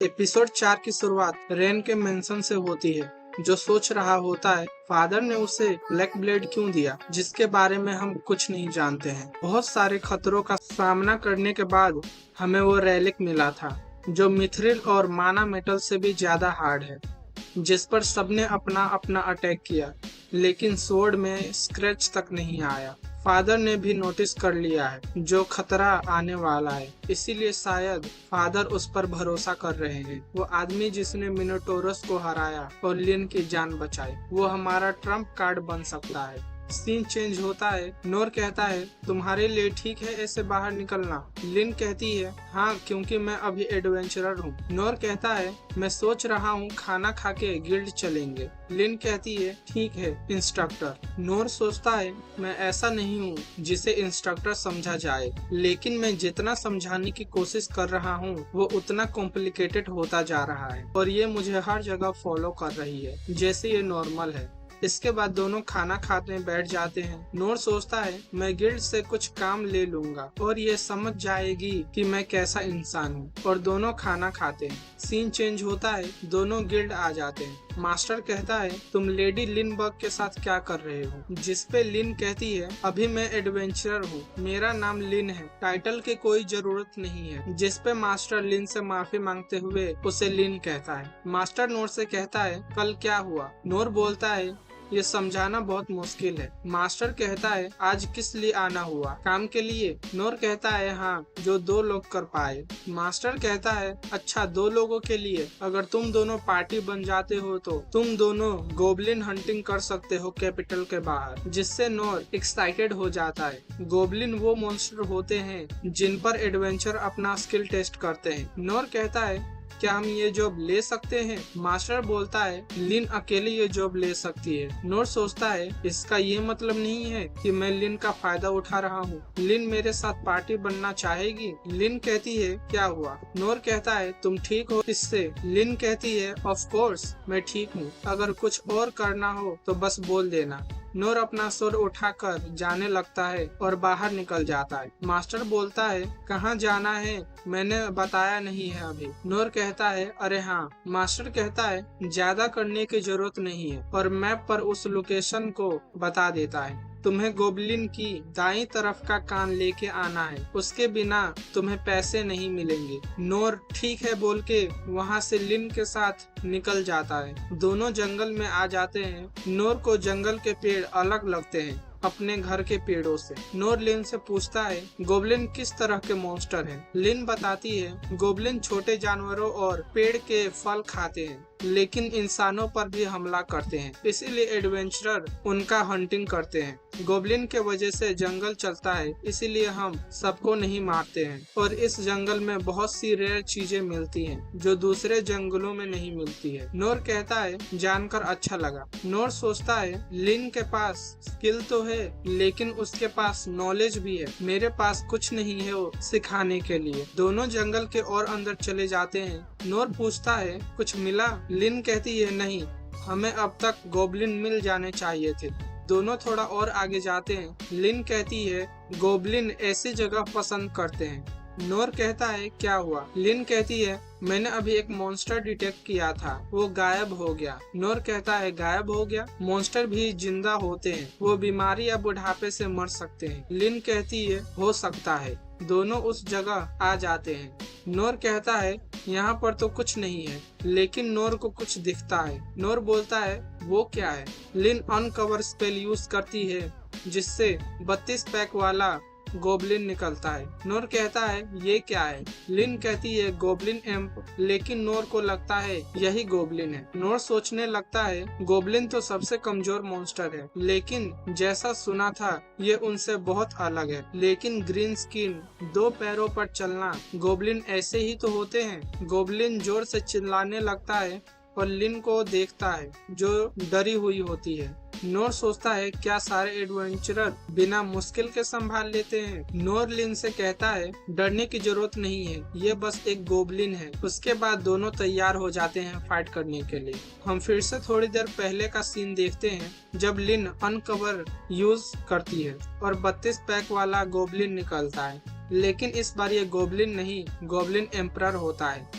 Episode 4 की शुरुआत rain के मेंशन से होती है, जो सोच रहा होता है फादर ने उसे ब्लैक ब्लेड क्यों दिया, जिसके बारे में हम कुछ नहीं जानते हैं। बहुत सारे खतरों का सामना करने के बाद हमें वो रेलिक मिला था, जो मिथ्रिल और माना मेटल से भी ज्यादा हार्ड है, जिस पर सबने अपना अपना अटैक किया, लेकिन स्वॉर्ड में स्क्रैच तक नहीं आया। फादर ने भी नोटिस कर लिया है जो खतरा आने वाला है, इसीलिए शायद फादर उस पर भरोसा कर रहे हैं। वो आदमी जिसने मिनोटोरस को हराया और लिन की जान बचाई, वो हमारा ट्रम्प कार्ड बन सकता है। सीन चेंज होता है। नोर कहता है, तुम्हारे लिए ठीक है ऐसे बाहर निकलना। लिन कहती है, हाँ, क्योंकि मैं अभी एडवेंचरर हूँ। नोर कहता है, मैं सोच रहा हूँ खाना खा के गिल्ड चलेंगे। लिन कहती है, ठीक है इंस्ट्रक्टर। नोर सोचता है, मैं ऐसा नहीं हूँ जिसे इंस्ट्रक्टर समझा जाए, लेकिन मैं जितना समझाने की कोशिश कर रहा हूँ वो उतना कॉम्प्लिकेटेड होता जा रहा है और ये मुझे हर जगह फॉलो कर रही है जैसे ये नॉर्मल है। इसके बाद दोनों खाना खाते बैठ जाते हैं। नोर सोचता है, मैं गिल्ड से कुछ काम ले लूंगा और ये समझ जाएगी कि मैं कैसा इंसान हूँ, और दोनों खाना खाते हैं। सीन चेंज होता है, दोनों गिल्ड आ जाते हैं। मास्टर कहता है, तुम लेडी लिनबर्ग के साथ क्या कर रहे हो? जिसपे लिन कहती है, अभी मैं एडवेंचरर हूँ, मेरा नाम लिन है, टाइटल की कोई जरूरत नहीं है। जिसपे मास्टर लिन से माफी मांगते हुए उसे लिन कहता है। मास्टर नोर से कहता है, कल क्या हुआ? नोर बोलता है, ये समझाना बहुत मुश्किल है। मास्टर कहता है, आज किस लिए आना हुआ? काम के लिए? नोर कहता है, हाँ, जो 2 लोग कर पाए। मास्टर कहता है, अच्छा, 2 लोगों के लिए? अगर तुम दोनों पार्टी बन जाते हो तो तुम दोनों गोबलिन हंटिंग कर सकते हो कैपिटल के बाहर। जिससे नोर एक्साइटेड हो जाता है। गोबलिन वो मॉन्स्टर होते हैं जिन पर एडवेंचर अपना स्किल टेस्ट करते हैं। नोर कहता है, क्या हम ये जॉब ले सकते हैं? मास्टर बोलता है, लिन अकेले ये जॉब ले सकती है। नोर सोचता है, इसका ये मतलब नहीं है कि मैं लिन का फायदा उठा रहा हूँ। लिन मेरे साथ पार्टी बनना चाहेगी? लिन कहती है, क्या हुआ? नोर कहता है, तुम ठीक हो इससे? लिन कहती है, ऑफ कोर्स मैं ठीक हूँ, अगर कुछ और करना हो तो बस बोल देना। नोर अपना सुर उठाकर जाने लगता है और बाहर निकल जाता है। मास्टर बोलता है, कहाँ जाना है? मैंने बताया नहीं है अभी। नोर कहता है, अरे हाँ। मास्टर कहता है, ज्यादा करने की जरूरत नहीं है, और मैप पर उस लोकेशन को बता देता है। तुम्हें गोबलिन की दाईं तरफ का कान लेके आना है, उसके बिना तुम्हें पैसे नहीं मिलेंगे। नोर ठीक है बोल के वहाँ से लिन के साथ निकल जाता है। दोनों जंगल में आ जाते हैं। नोर को जंगल के पेड़ अलग लगते हैं अपने घर के पेड़ों से। नोर लिन से पूछता है, गोबलिन किस तरह के मॉन्स्टर हैं? लिन बताती है, गोबलिन छोटे जानवरों और पेड़ के फल खाते हैं, लेकिन इंसानों पर भी हमला करते हैं, इसीलिए एडवेंचरर उनका हंटिंग करते हैं। गोबलिन के वजह से जंगल चलता है, इसीलिए हम सबको नहीं मारते हैं, और इस जंगल में बहुत सी रेयर चीजें मिलती हैं जो दूसरे जंगलों में नहीं मिलती है। नोर कहता है, जानकर अच्छा लगा। नोर सोचता है, लिन के पास स्किल तो है, लेकिन उसके पास नॉलेज भी है, मेरे पास कुछ नहीं है वो सिखाने के लिए। दोनों जंगल के और अंदर चले जाते हैं। नोर पूछता है, कुछ मिला? लिन कहती है, नहीं, हमें अब तक गोबलिन मिल जाने चाहिए थे। दोनों थोड़ा और आगे जाते हैं। लिन कहती है, गोबलिन ऐसी जगह पसंद करते हैं। नोर कहता है, क्या हुआ? लिन कहती है, मैंने अभी एक मॉन्स्टर डिटेक्ट किया था, वो गायब हो गया। नोर कहता है, गायब हो गया? मॉन्स्टर भी जिंदा होते हैं, वो बीमारी या बुढ़ापे से मर सकते हैं। लिन कहती है, हो सकता है। दोनों उस जगह आ जाते हैं। नोर कहता है, यहाँ पर तो कुछ नहीं है, लेकिन नोर को कुछ दिखता है। नोर बोलता है, वो क्या है? लिन अनकवर स्पेल यूज करती है, जिससे 32 पैक वाला गोबलिन निकलता है। नोर कहता है, ये क्या है? लिन कहती है, गोबलिन एम्प, लेकिन नोर को लगता है यही गोबलिन है। नोर सोचने लगता है, गोबलिन तो सबसे कमजोर मॉन्स्टर है, लेकिन जैसा सुना था ये उनसे बहुत अलग है। लेकिन ग्रीन स्किन, 2 पैरों पर चलना, गोबलिन ऐसे ही तो होते हैं। गोबलिन जोर से चिल्लाने लगता है और लिन को देखता है जो डरी हुई होती है। नोर सोचता है, क्या सारे एडवेंचरर बिना मुश्किल के संभाल लेते हैं? नोर लिन से कहता है, डरने की जरूरत नहीं है, ये बस एक गोबलिन है। उसके बाद दोनों तैयार हो जाते हैं फाइट करने के लिए। हम फिर से थोड़ी देर पहले का सीन देखते हैं, जब लिन अनकवर यूज करती है और 32 पैक वाला गोबलिन निकलता है, लेकिन इस बार ये गोबलिन नहीं, गोबलिन एम्परर होता है।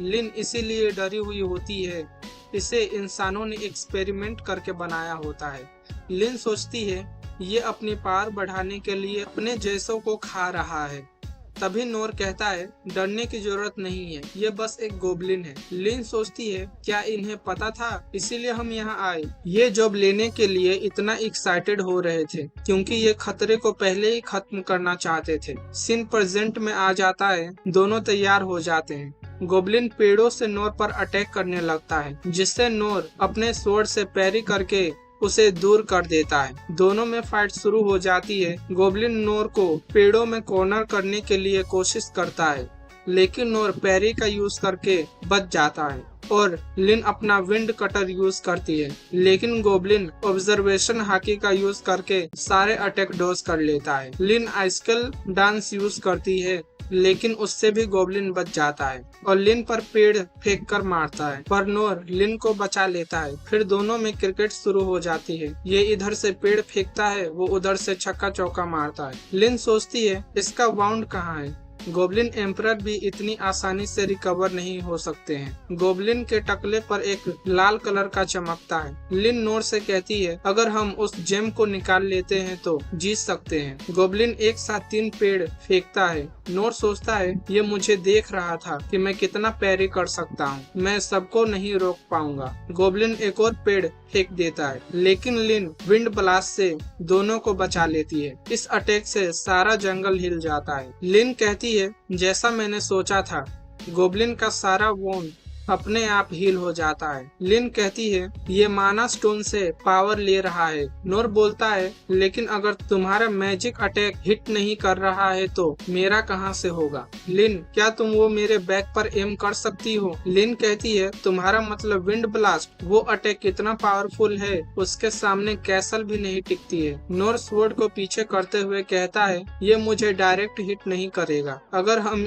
लिन इसीलिए डरी हुई होती है, इसे इंसानों ने एक्सपेरिमेंट करके बनाया होता है। लिन सोचती है ये अपनी पावर बढ़ाने के लिए अपने जैसों को खा रहा है। तभी नोर कहता है डरने की जरूरत नहीं है, ये बस एक गोबलिन है। लिन सोचती है क्या इन्हें पता था, इसीलिए हम यहाँ आए। ये जॉब लेने के लिए इतना एक्साइटेड हो रहे थे क्योंकि ये खतरे को पहले ही खत्म करना चाहते थे। सीन प्रेजेंट में आ जाता है, दोनों तैयार हो जाते हैं। गोबलिन पेड़ों से नोर पर अटैक करने लगता है, जिससे नोर अपने स्वॉर्ड से पैरी करके उसे दूर कर देता है। दोनों में फाइट शुरू हो जाती है। गोबलिन नोर को पेड़ों में कॉर्नर करने के लिए कोशिश करता है, लेकिन नोर पैरी का यूज करके बच जाता है और लिन अपना विंड कटर यूज करती है, लेकिन गोबलिन ऑब्जर्वेशन हाकी का यूज करके सारे अटैक डॉज कर लेता है। लिन आइसकल डांस यूज करती है, लेकिन उससे भी गोबलिन बच जाता है और लिन पर पेड़ फेंक कर मारता है, पर नोर लिन को बचा लेता है। फिर दोनों में क्रिकेट शुरू हो जाती है। ये इधर से पेड़ फेंकता है, वो उधर से छक्का चौका मारता है। लिन सोचती है इसका वाउंड कहाँ है। गोबलिन एम्परर भी इतनी आसानी से रिकवर नहीं हो सकते हैं। गोबलिन के टकले पर एक लाल कलर का चमकता है। लिन नोर से कहती है अगर हम उस जेम को निकाल लेते हैं तो जीत सकते हैं। गोबलिन एक साथ 3 पेड़ फेंकता है। नोर सोचता है ये मुझे देख रहा था कि मैं कितना पैरी कर सकता हूँ, मैं सबको नहीं रोक पाऊंगा। गोबलिन एक और पेड़ फेंक देता है, लेकिन लिन विंड ब्लास्ट से दोनों को बचा लेती है। इस अटैक से सारा जंगल हिल जाता है। लिन कहती है जैसा मैंने सोचा था, गोबलिन का सारा वोंड अपने आप हील हो जाता है। लिन कहती है ये माना स्टोन से पावर ले रहा है। नोर बोलता है लेकिन अगर तुम्हारा मैजिक अटैक हिट नहीं कर रहा है तो मेरा कहां से होगा। लिन क्या तुम वो मेरे बैक पर एम कर सकती हो। लिन कहती है तुम्हारा मतलब विंड ब्लास्ट, वो अटैक कितना पावरफुल है, उसके सामने कैसल भी नहीं टिकती है। नोर स्वॉर्ड को पीछे करते हुए कहता है ये मुझे डायरेक्ट हिट नहीं करेगा। अगर हम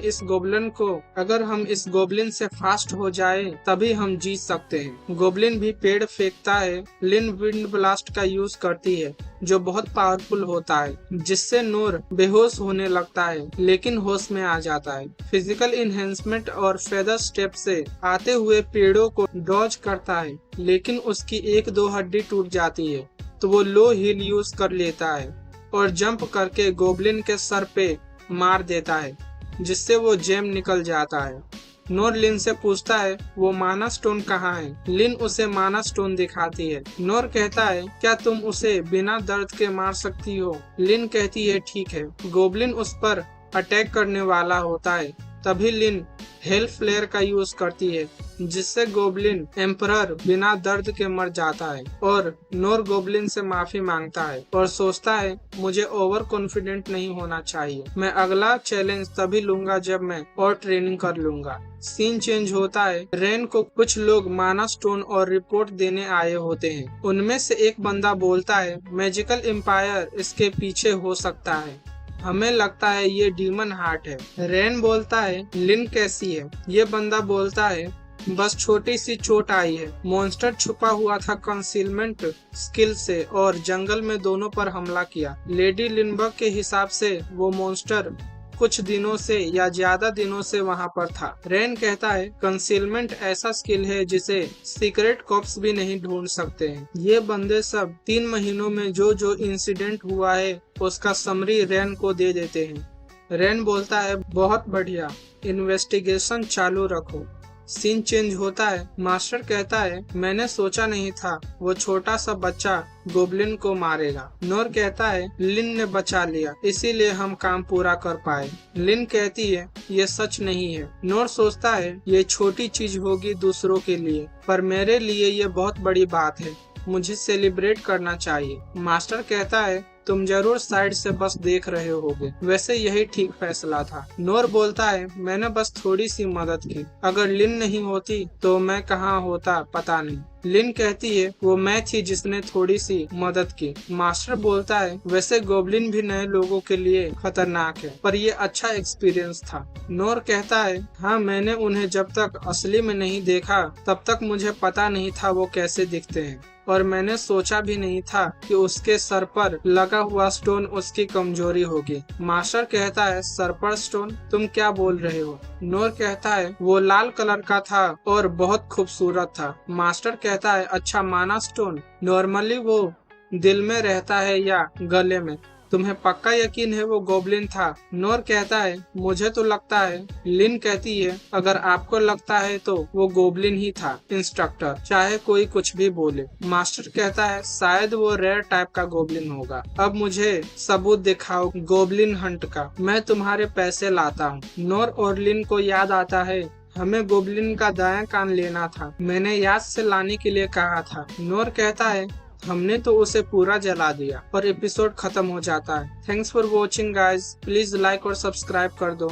इस गोबलिन से फास्ट हो जाए तभी हम जीत सकते हैं। गोबलिन भी पेड़ फेंकता है। लिन विंड ब्लास्ट का यूज करती है जो बहुत पावरफुल होता है, जिससे नोर बेहोश होने लगता है लेकिन होश में आ जाता है। फिजिकल इन्हेंसमेंट और फेदर स्टेप से आते हुए पेड़ों को डॉज करता है, लेकिन उसकी 1-2 हड्डी टूट जाती है तो वो लो हील यूज कर लेता है और जंप करके गोबलिन के सर पे मार देता है, जिससे वो जेम निकल जाता है। नोर लिन से पूछता है वो माना स्टोन कहाँ है। लिन उसे माना स्टोन दिखाती है। नोर कहता है क्या तुम उसे बिना दर्द के मार सकती हो। लिन कहती है ठीक है। गोबलिन उस पर अटैक करने वाला होता है, तभी लिन हेल फ्लेयर का यूज करती है, जिससे गोबलिन एम्परर बिना दर्द के मर जाता है और नोर गोबलिन से माफी मांगता है और सोचता है मुझे ओवर कॉन्फिडेंट नहीं होना चाहिए, मैं अगला चैलेंज तभी लूंगा जब मैं और ट्रेनिंग कर लूंगा। सीन चेंज होता है। रेन को कुछ लोग माना स्टोन और रिपोर्ट देने आए होते हैं। उनमें से एक बंदा बोलता है मैजिकल एम्पायर इसके पीछे हो सकता है, हमें लगता है ये डीमन हार्ट है। रेन बोलता है लिन कैसी है। ये बंदा बोलता है बस छोटी सी चोट आई है, मॉन्स्टर छुपा हुआ था कंसीलमेंट स्किल से और जंगल में दोनों पर हमला किया। लेडी लिनबर्ग के हिसाब से वो मॉन्स्टर कुछ दिनों से या ज्यादा दिनों से वहाँ पर था। रेन कहता है कंसीलमेंट ऐसा स्किल है जिसे सीक्रेट कॉप्स भी नहीं ढूंढ सकते हैं। ये बंदे सब 3 महीनों में जो इंसिडेंट हुआ है उसका समरी रेन को दे देते हैं। रेन बोलता है बहुत बढ़िया, इन्वेस्टिगेशन चालू रखो। सीन चेंज होता है। मास्टर कहता है मैंने सोचा नहीं था वो छोटा सा बच्चा गोबलिन को मारेगा। नोर कहता है लिन ने बचा लिया इसीलिए हम काम पूरा कर पाए। लिन कहती है ये सच नहीं है। नोर सोचता है ये छोटी चीज होगी दूसरों के लिए, पर मेरे लिए ये बहुत बड़ी बात है, मुझे सेलिब्रेट करना चाहिए। मास्टर कहता है तुम जरूर साइड से बस देख रहे होगे, वैसे यही ठीक फैसला था। नोर बोलता है मैंने बस थोड़ी सी मदद की, अगर लिन नहीं होती तो मैं कहाँ होता पता नहीं। लिन कहती है वो मैं थी जिसने थोड़ी सी मदद की। मास्टर बोलता है वैसे गोबलिन भी नए लोगों के लिए खतरनाक है, पर ये अच्छा एक्सपीरियंस था। नोर कहता है हाँ, मैंने उन्हें जब तक असली में नहीं देखा तब तक मुझे पता नहीं था वो कैसे दिखते हैं, और मैंने सोचा भी नहीं था कि उसके सर पर लगा हुआ स्टोन उसकी कमजोरी होगी। मास्टर कहता है सर पर स्टोन, तुम क्या बोल रहे हो? नोर कहता है वो लाल कलर का था और बहुत खूबसूरत था। मास्टर कहता है अच्छा, माना स्टोन नॉर्मली वो दिल में रहता है या गले में? तुम्हें पक्का यकीन है वो गोबलिन था? नोर कहता है मुझे तो लगता है। लिन कहती है अगर आपको लगता है तो वो गोबलिन ही था इंस्ट्रक्टर, चाहे कोई कुछ भी बोले। मास्टर कहता है शायद वो रेयर टाइप का गोबलिन होगा। अब मुझे सबूत दिखाओ गोबलिन हंट का, मैं तुम्हारे पैसे लाता हूँ। नोर और लिन को याद आता है हमें गोबलिन का दायां कान लेना था, मैंने याद से लाने के लिए कहा था। नोर कहता है हमने तो उसे पूरा जला दिया, और एपिसोड खत्म हो जाता है। Thanks for watching guys, please like और सब्सक्राइब कर दो।